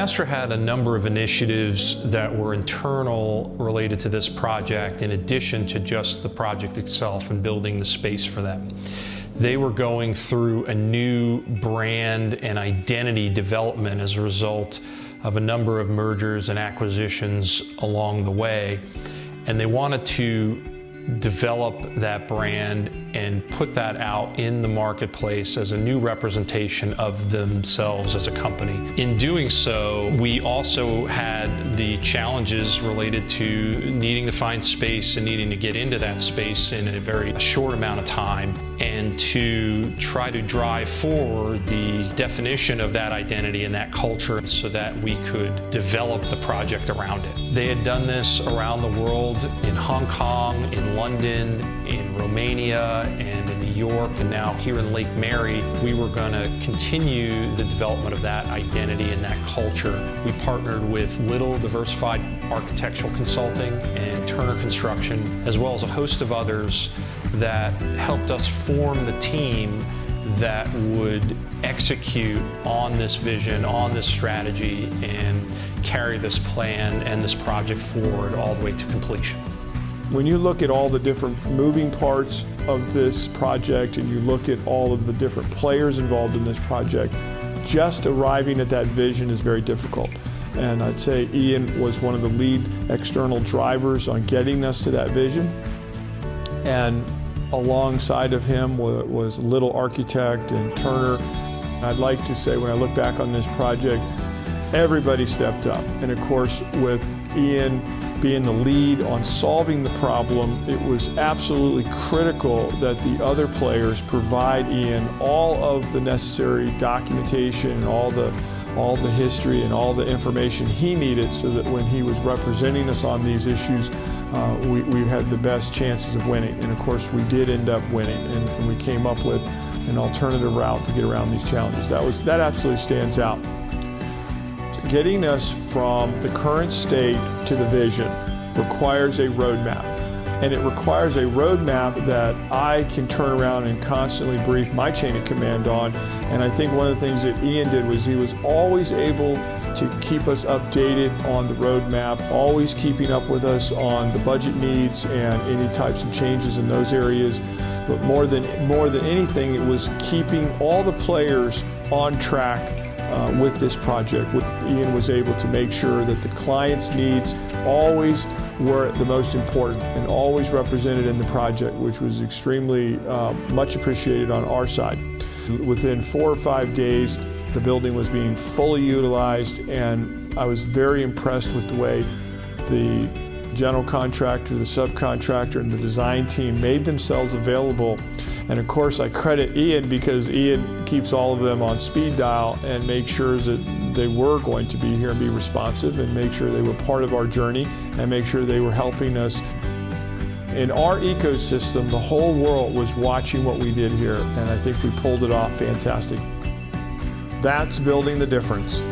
Finastra had a number of initiatives that were internal related to this project in addition to just the project itself and building the space for them. They were going through a new brand and identity development as a result of a number of mergers and acquisitions along the way, and they wanted to develop that brand and put that out in the marketplace as a new representation of themselves as a company. In doing so, we also had the challenges related to needing to find space and needing to get into that space in a very short amount of time, and to try to drive forward the definition of that identity and that culture so that we could develop the project around it. They had done this around the world, in Hong Kong, in London, in Romania, and in New York, and now here in Lake Mary. We were going to continue the development of that identity and that culture. We partnered with Little Diversified Architectural Consulting and Turner Construction, as well as a host of others that helped us form the team that would execute on this vision, on this strategy, and carry this plan and this project forward all the way to completion. When you look at all the different moving parts of this project and you look at all of the different players involved in this project, just arriving at that vision is very difficult. And I'd say Ian was one of the lead external drivers on getting us to that vision. And alongside of him was Little Architect and Turner. I'd like to say, when I look back on this project, everybody stepped up. And of course, with Ian being the lead on solving the problem, it was absolutely critical that the other players provide Ian all of the necessary documentation and all the history and all the information he needed so that when he was representing us on these issues, we had the best chances of winning. And of course, we did end up winning, and we came up with an alternative route to get around these challenges. That absolutely stands out. Getting us from the current state to the vision requires a roadmap. And it requires a roadmap that I can turn around and constantly brief my chain of command on. And I think one of the things that Ian did was he was always able to keep us updated on the roadmap, always keeping up with us on the budget needs and any types of changes in those areas. But more than anything, it was keeping all the players on track with this project. Ian was able to make sure that the client's needs always were the most important and always represented in the project, which was extremely much appreciated on our side. Within 4 or 5 days, the building was being fully utilized, and I was very impressed with the way the general contractor, the subcontractor, and the design team made themselves available. And of course, I credit Ian because Ian keeps all of them on speed dial and make sure that they were going to be here and be responsive and make sure they were part of our journey and make sure they were helping us. In our ecosystem, the whole world was watching what we did here, and I think we pulled it off fantastic. That's building the difference.